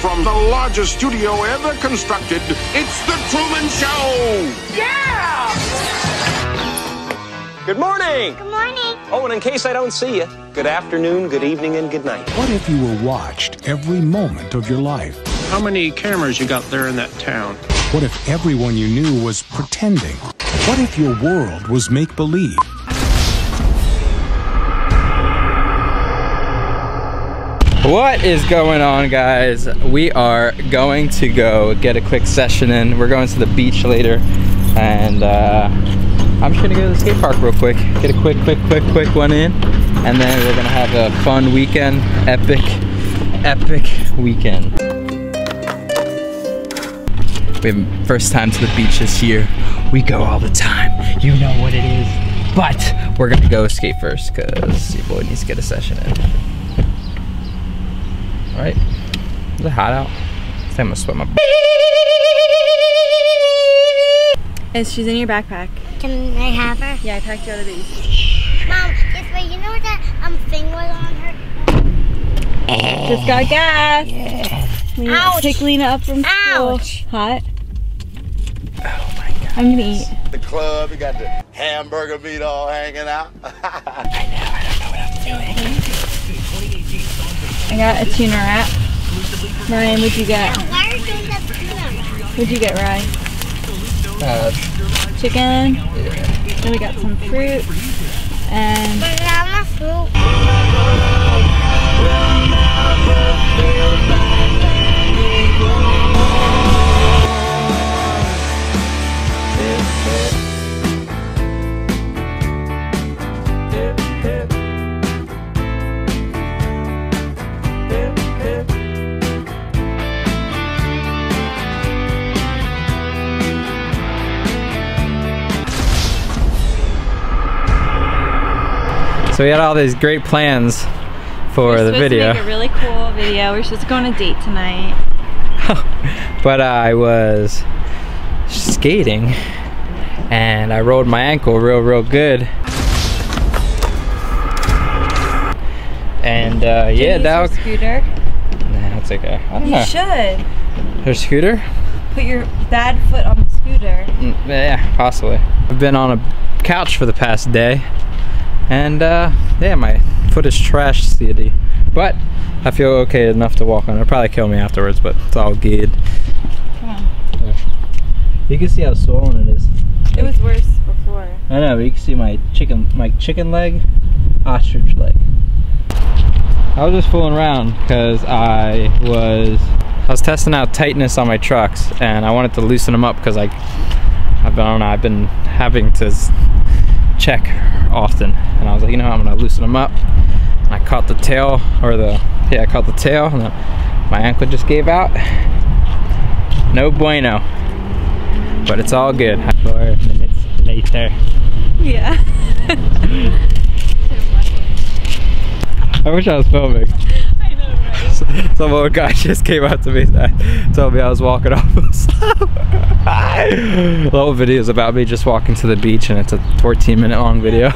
from the largest studio ever constructed, it's The Truman Show! Yeah! Good morning! Good morning. Oh, and in case I don't see you, good afternoon, good evening, and good night. What if you were watched every moment of your life? How many cameras you got there in that town? What if everyone you knew was pretending? What if your world was make-believe? What is going on, guys? We are going to go get a quick session in. We're going to the beach later, and I'm just gonna go to the skate park real quick, get a quick one in, and then we're gonna have a fun weekend, epic weekend. We have first time to the beach this year. We go all the time. You know what it is. But we're gonna go skate first because your boy needs to get a session in. All right? Is it hot out? I think I'm gonna sweat my. She's in your backpack. Can I have her? Yeah, I packed her out of these. Mom, guess what? You know what that thing was on her? Just got gas. Yeah. Ouch. Pick Lena up from school. Ouch. Hot. Oh my god. I'm gonna eat. The club, we got the hamburger meat all hanging out. I don't know what I'm doing. I got a tuna wrap. Ryan, what'd you get? Why are you doing that tuna? What'd you get, Ryan? Chicken. Yeah. Then we got some fruit and Banana fruit. So we had all these great plans for the video. We're supposed to make a really cool video. We're supposed to go on a date tonight. But I was skating and I rolled my ankle real good. And yeah, dog. Scooter. Nah, it's okay. I don't know. You should. Her scooter? Put your bad foot on the scooter. Yeah, possibly. I've been on a couch for the past day. And yeah, my foot is trash city, but I feel okay enough to walk on. It'll probably kill me afterwards, but it's all good. Come on. Yeah. You can see how swollen it is. It was worse before. I know, but you can see my chicken leg, ostrich leg. I was just fooling around because I was testing out tightness on my trucks, and I wanted to loosen them up because I've been having to check often, and I was like, you know, I'm gonna loosen them up. And I caught the tail, I caught the tail, and my ankle just gave out. No bueno, but it's all good. 4 minutes later. Yeah. I wish I was filming. I know, right? Some old guy just came up to me and told me I was walking off a slope. The whole video is about me just walking to the beach, and it's a 14-minute long video.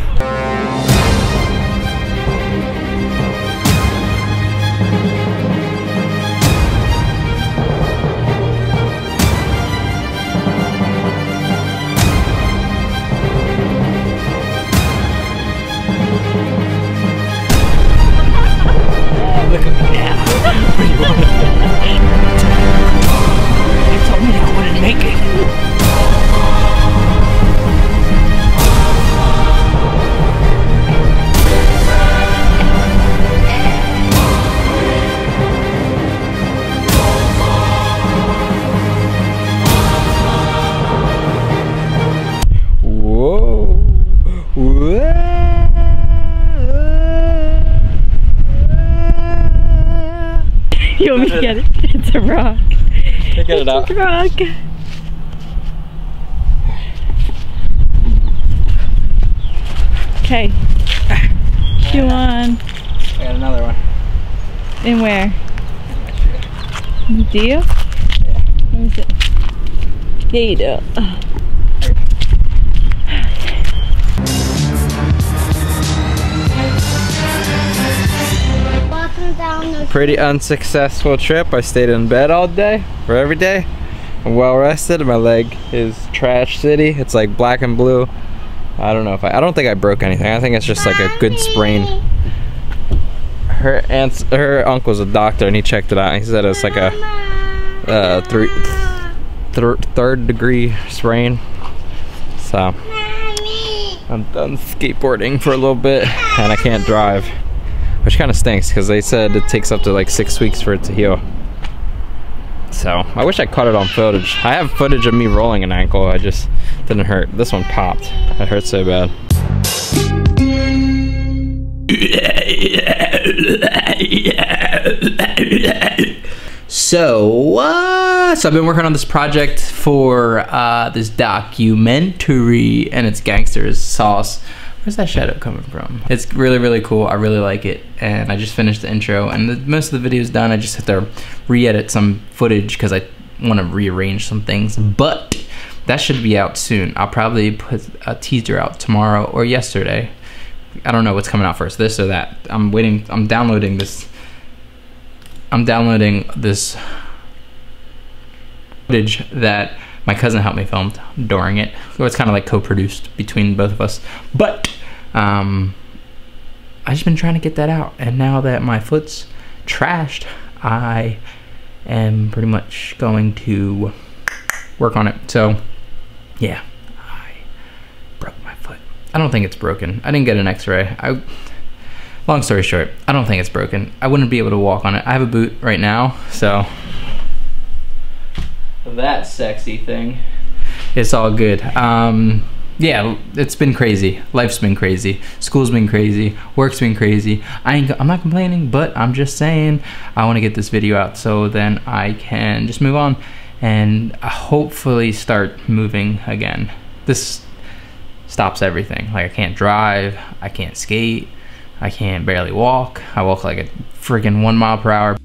Look at me now. What do you want? You told me I wouldn't make it. Whoa. Whoa. You want me to get it? It's a rock. Get it out. It's a rock. Okay. You on? I got another one. And where? Do you? Yeah. Let me see. Yeah, you do. Welcome to Pretty unsuccessful trip. I stayed in bed all day, or every day. I'm well rested. My leg is trash city. It's like black and blue. I don't know if I don't think I broke anything. I think it's just like a good sprain. Her uncle's a doctor and he checked it out. And he said it's like a third degree sprain. So I'm done skateboarding for a little bit and I can't drive, which kind of stinks because they said it takes up to like 6 weeks for it to heal. So I wish I caught it on footage. I have footage of me rolling an ankle. I just didn't hurt. This one popped. It hurt so bad. So I've been working on this project for this documentary, and it's Gangster's Sauce. Where's that shadow coming from? It's really, really cool. I really like it, and I just finished the intro, and most of the video is done. I just have to re-edit some footage because I want to rearrange some things, but that should be out soon. I'll probably put a teaser out tomorrow or yesterday. I don't know what's coming out first, this or that. I'm waiting. I'm downloading this footage that my cousin helped me film during it. So it's kind of like co-produced between both of us. But I've just been trying to get that out, and now that my foot's trashed, I am pretty much going to work on it. So yeah, I broke my foot. I don't think it's broken. I didn't get an x-ray. Long story short, I don't think it's broken. I wouldn't be able to walk on it. I have a boot right now, so that sexy thing, it's all good. Yeah, it's been crazy. Life's been crazy. School's been crazy. Work's been crazy. I'm not complaining, but I'm just saying I want to get this video out so then I can just move on and hopefully start moving again. This stops everything. Like, I can't drive, I can't skate, I can't barely walk. I walk like a freaking 1 mile per hour.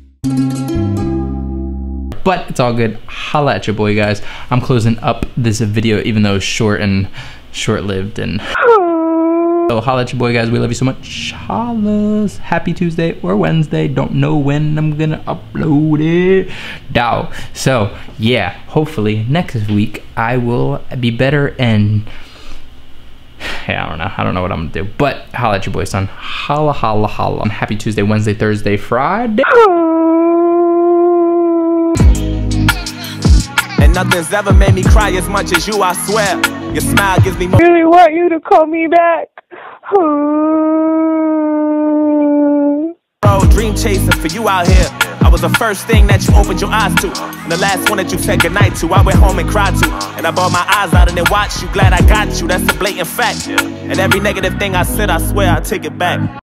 But it's all good. Holla at your boy, guys. I'm closing up this video, even though it's short and short-lived. And so holla at your boy, guys. We love you so much. Holla. Happy Tuesday or Wednesday. Don't know when I'm gonna upload it. Dow. So yeah, hopefully next week I will be better and yeah, I don't know what I'm gonna do. But holla at your boy, son. Holla, holla, holla. Happy Tuesday, Wednesday, Thursday, Friday. And nothing's ever made me cry as much as you, I swear. Your smile gives me more. I really want you to call me back. Bro, dream chasing for you out here. I was the first thing that you opened your eyes to, and the last one that you said goodnight to. I went home and cried to, and I bawled my eyes out and then watched you. Glad I got you, that's a blatant fact. And every negative thing I said, I swear I take it back.